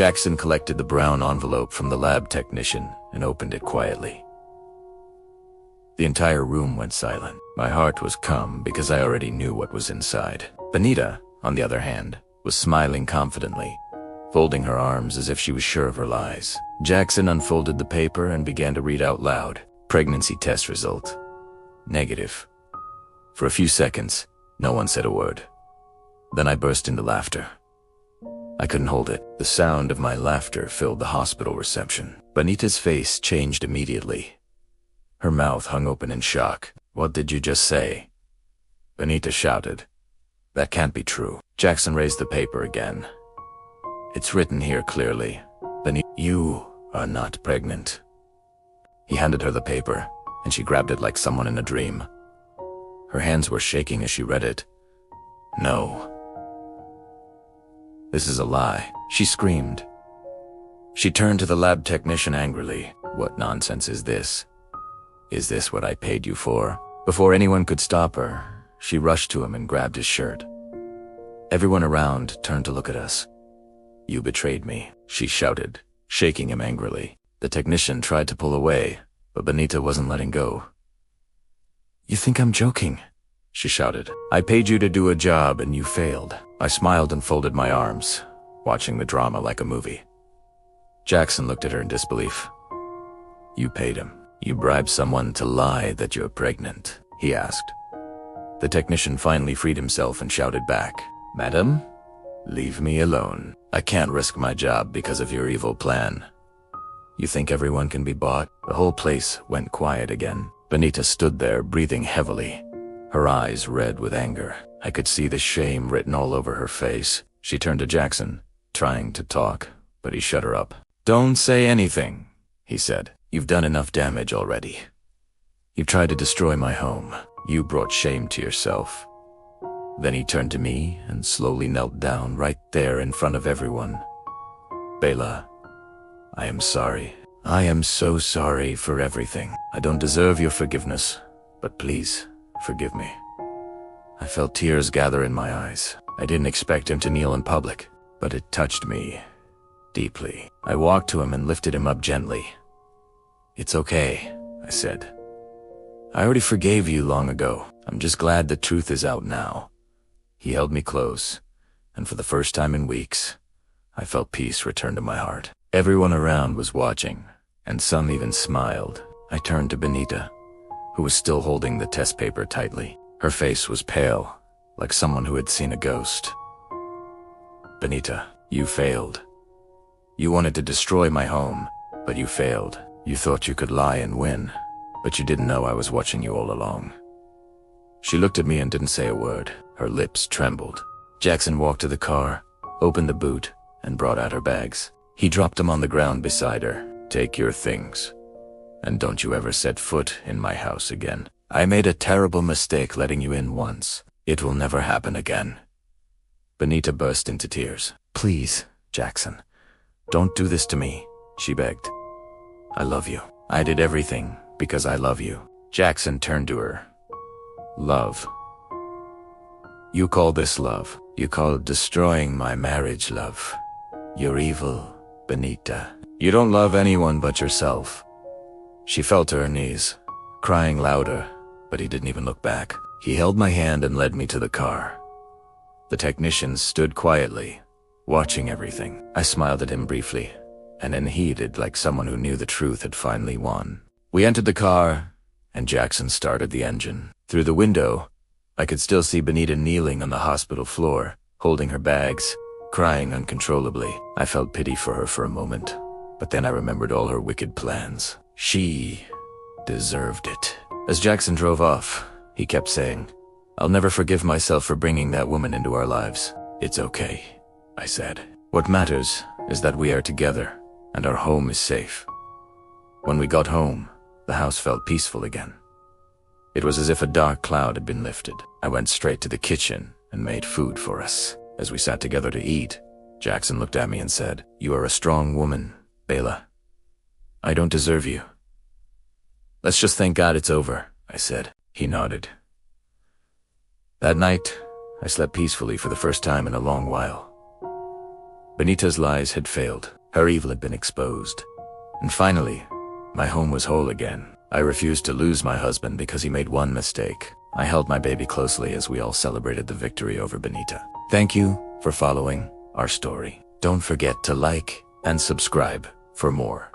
Jackson collected the brown envelope from the lab technician and opened it quietly. The entire room went silent. My heart was calm because I already knew what was inside. Benita, on the other hand, was smiling confidently, folding her arms as if she was sure of her lies. Jackson unfolded the paper and began to read out loud. Pregnancy test result. Negative. For a few seconds, no one said a word. Then I burst into laughter. I couldn't hold it. The sound of my laughter filled the hospital reception. Benita's face changed immediately. Her mouth hung open in shock. "What did you just say?" Benita shouted. "That can't be true." Jackson raised the paper again. "It's written here clearly. Benita, you are not pregnant." He handed her the paper, and she grabbed it like someone in a dream. Her hands were shaking as she read it. "No. This is a lie," she screamed. She turned to the lab technician angrily. "What nonsense is this? Is this what I paid you for?" Before anyone could stop her, she rushed to him and grabbed his shirt. Everyone around turned to look at us. "You betrayed me," she shouted, shaking him angrily. The technician tried to pull away, but Benita wasn't letting go. "You think I'm joking?" she shouted. "I paid you to do a job and you failed." I smiled and folded my arms, watching the drama like a movie. Jackson looked at her in disbelief. "You paid him. You bribed someone to lie that you're pregnant?" he asked. The technician finally freed himself and shouted back, "Madam, leave me alone. I can't risk my job because of your evil plan. You think everyone can be bought?" The whole place went quiet again. Benita stood there, breathing heavily, her eyes red with anger. I could see the shame written all over her face. She turned to Jackson, trying to talk, but he shut her up. "Don't say anything," he said. "You've done enough damage already. You tried to destroy my home. You brought shame to yourself." Then he turned to me and slowly knelt down right there in front of everyone. "Bela, I am sorry. I am so sorry for everything. I don't deserve your forgiveness, but please forgive me." I felt tears gather in my eyes. I didn't expect him to kneel in public, but it touched me deeply. I walked to him and lifted him up gently. "It's okay," I said. "I already forgave you long ago. I'm just glad the truth is out now." He held me close, and for the first time in weeks, I felt peace return to my heart. Everyone around was watching, and some even smiled. I turned to Benita, who was still holding the test paper tightly. Her face was pale, like someone who had seen a ghost. "Benita, you failed. You wanted to destroy my home, but you failed. You thought you could lie and win, but you didn't know I was watching you all along." She looked at me and didn't say a word. Her lips trembled. Jackson walked to the car, opened the boot, and brought out her bags. He dropped them on the ground beside her. "Take your things, and don't you ever set foot in my house again. I made a terrible mistake letting you in once. It will never happen again." Benita burst into tears. "Please, Jackson, don't do this to me," she begged. "I love you. I did everything because I love you." Jackson turned to her. "Love? You call this love? You call destroying my marriage love? You're evil, Benita. You don't love anyone but yourself." She fell to her knees, crying louder, but he didn't even look back. He held my hand and led me to the car. The technicians stood quietly, watching everything. I smiled at him briefly, and then heated like someone who knew the truth had finally won. We entered the car, and Jackson started the engine. Through the window, I could still see Benita kneeling on the hospital floor, holding her bags, crying uncontrollably. I felt pity for her for a moment, but then I remembered all her wicked plans. She deserved it. As Jackson drove off, he kept saying, "I'll never forgive myself for bringing that woman into our lives." "It's okay," I said. "What matters is that we are together, and our home is safe." When we got home, the house felt peaceful again. It was as if a dark cloud had been lifted. I went straight to the kitchen and made food for us. As we sat together to eat, Jackson looked at me and said, "You are a strong woman, Bela. I don't deserve you." "Let's just thank God it's over," I said. He nodded. That night, I slept peacefully for the first time in a long while. Benita's lies had failed. Her evil had been exposed. And finally, my home was whole again. I refused to lose my husband because he made one mistake. I held my baby closely as we all celebrated the victory over Benita. Thank you for following our story. Don't forget to like and subscribe for more.